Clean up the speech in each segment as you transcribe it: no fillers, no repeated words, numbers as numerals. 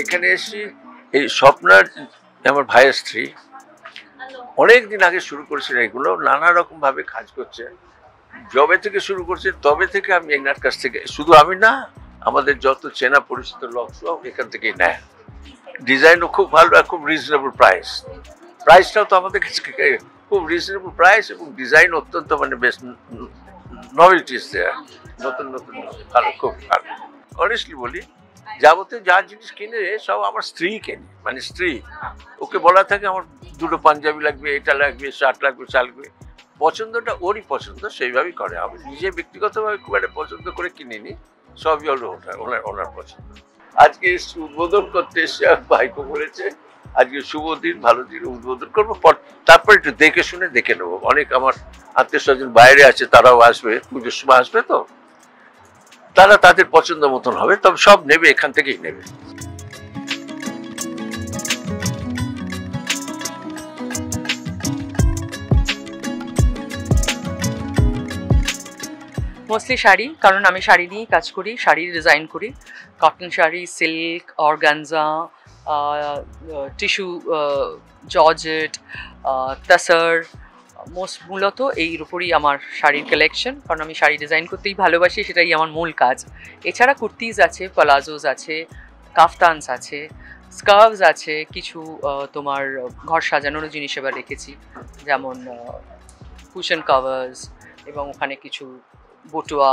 এখানে এসে এই স্বপ্নার আমার ভাইয়ের স্ত্রী অনেক দিন আগে শুরু করেছিল, এগুলো নানা রকম ভাবে কাজ করছে। জবে থেকে শুরু করছে, তবে থেকে আমি এনার কাছ থেকে, শুধু আমি না, আমাদের যত চেনা পরিচিত লোক সব এখান থেকেই নেয়। ডিজাইনও খুব ভালো আর খুব রিজনেবল প্রাইসটাও তো আমাদের কাছে খুব রিজনেবল প্রাইস, এবং ডিজাইন অত্যন্ত মানে বেশ নভেলটিস দেয়া, নতুন নতুন ভালো, খুব ভালো। অনেস্টলি বলি, যাবতীয় যা জিনিস কিনে সব আমার স্ত্রী কেনে, মানে স্ত্রী, ওকে বলা থাকে আমার দুটো পাঞ্জাবি লাগবে, এটা লাগবে, শার্ট লাগবে, লাগবে, পছন্দটা ওরই পছন্দ, সেইভাবেই করে। আমি নিজে ব্যক্তিগতভাবে খুব একটা পছন্দ করে কিনিনি, সবই হলো ওনার পছন্দ। আজকে উদ্বোধন করতে এসে ভাইকে বলেছে আজকে শুভ দিন, ভালো দিন, উদ্বোধন করবো, তারপর একটু দেখে শুনে দেখে নেবো। অনেক আমার আত্মীয় স্বজন বাইরে আছে, তারাও আসবে, পুজোর সময় আসবে, তো তারা তাদের পছন্দ মতন হবে, তবে সব নেবে, এখান থেকেই নেবে। মোস্টলি শাড়ি, কারণ আমি শাড়ি নিয়েই কাজ করি, শাড়ি ডিজাইন করি, cotton sari, silk, organza, tissue, georgette, tussar, মূলত এর উপরই আমার শাড়ির কালেকশন, কারণ আমি শাড়ি ডিজাইন করতেই ভালোবাসি, সেটাই আমার মূল কাজ। এছাড়া কুর্তিজ আছে, প্লাজোস আছে, কাফতানস আছে, স্কার্ভস আছে, কিছু তোমার ঘর সাজানোর জিনিস এবার রেখেছি, যেমন কুশন কাভার্স, এবং ওখানে কিছু বটুয়া,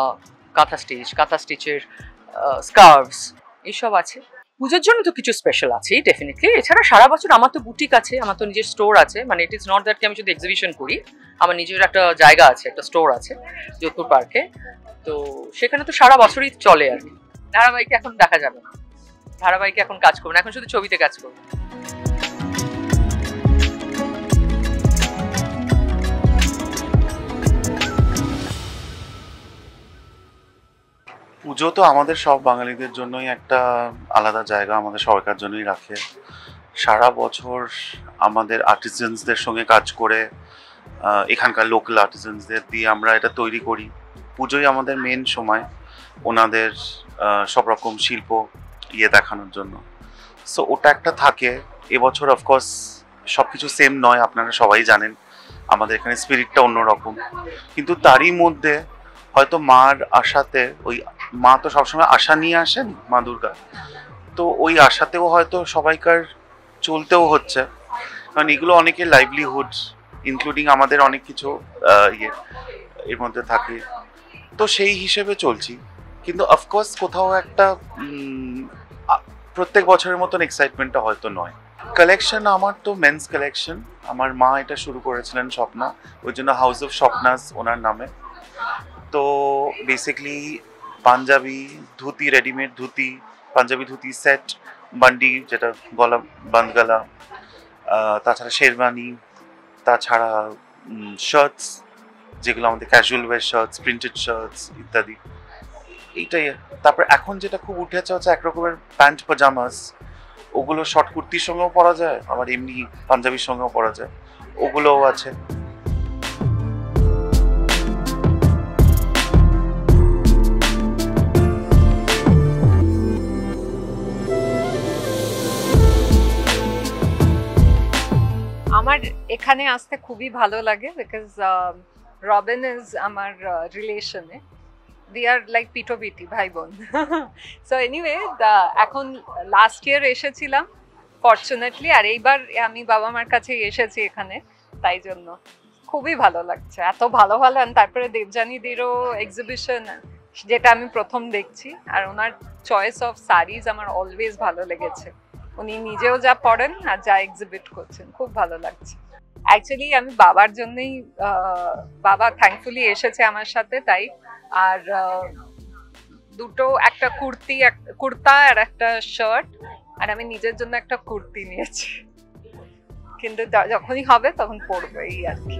কাঁথা স্টিচের স্কার্ভস, এইসব আছে। পুজোর জন্য তো কিছু স্পেশাল আছেই ডেফিনেটলি। এছাড়া সারা বছর আমার তো বুটিক আছে, আমার তো নিজের স্টোর আছে, মানে ইট ইজ নট দ্যাট কি আমি শুধু এক্সিবিশন করি, আমার নিজের একটা জায়গা আছে, একটা স্টোর আছে যোধপুর পার্কে, তো সেখানে তো সারা বছরই চলে আর কি। ধারাবাহিকে এখন দেখা যাবে না, ধারাবাহিকে এখন কাজ করবো না, এখন শুধু ছবিতে কাজ করবো। পুজো তো আমাদের সব বাঙালিদের জন্যই একটা আলাদা জায়গা, আমাদের সরকার জন্যই রাখে। সারা বছর আমাদের আর্টিজানসদের সঙ্গে কাজ করে, এখানকার লোকাল আর্টিজানসদের দিয়ে আমরা এটা তৈরি করি। পুজোই আমাদের মেন সময় ওনাদের সব রকম শিল্প দেখানোর জন্য। সো ওটা একটা থাকে। এবছর অফকোর্স সব কিছু সেম নয়, আপনারা সবাই জানেন আমাদের এখানে স্পিরিটটা অন্যরকম, কিন্তু তারই মধ্যে হয়তো মার আশাতে, ওই মা তো সবসময় আশা নিয়ে আসেন, মা দুর্গা, তো ওই আশাতেও হয়তো সবাইকার চলতেও হচ্ছে, কারণ এগুলো অনেকের লাইভলিহুড, ইনক্লুডিং আমাদের অনেক কিছু এর মধ্যে থাকে, তো সেই হিসেবে চলছি। কিন্তু অফকোর্স কোথাও একটা প্রত্যেক বছরের মতন এক্সাইটমেন্টটা হয়তো নয়। কালেকশন আমার তো মেন্স কালেকশন, আমার মা এটা শুরু করেছিলেন স্বপ্না, ওই জন্য হাউস অফ স্বপ্নাস ওনার নামে। তো basically panjabi dhoti, readymade dhoti, panjabi dhoti set, বান্ডি যেটা গলা বাঁধ গলা, তাছাড়া শেরবানি, তাছাড়া শার্টস যেগুলো আমাদের casual wear shirts, printed shirts ইত্যাদি, এইটাই। তারপর এখন যেটা খুব উঠেছে হচ্ছে এক রকমের প্যান্ট পাজামাস, ওগুলো শর্ট কুর্তির সঙ্গেও পরা যায়, আবার এমনি পাঞ্জাবির সঙ্গেও পরা যায়, ওগুলোও আছে। আমার এখানে আসতে খুবই ভালো লাগে, বিকজ রবিন ইজ আমার রিলেশনে, they are like পিটো পিটি ভাই বোন। সো এনিওয়ে, এখন লাস্ট ইয়ার এসেছিলাম ফরচুনেটলি, আর এইবার আমি বাবা মার কাছে এসেছি এখানে, তাই জন্য খুবই ভালো লাগছে, এত ভালো ভালো। তারপরে দেবযানীদেরও এক্সিবিশন, যেটা আমি প্রথম দেখছি, আর ওনার চয়েস অফ শাড়িজ আমার অলওয়েজ ভালো লেগেছে, উনি নিজেও যা পড়েন আর যা এক্সিবিট করছেন, খুব ভালো লাগছে। অ্যাকচুয়ালি আমি বাবার জন্যই, বাবা থ্যাঙ্কফুলি এসেছে আমার সাথে, তাই। আর দুটো, একটা কুর্তা আর একটা শার্ট, আর আমি নিজের জন্য একটা কুর্তি নিয়েছি, কিন্তু যখনই হবে তখন পরবো, এই আর কি।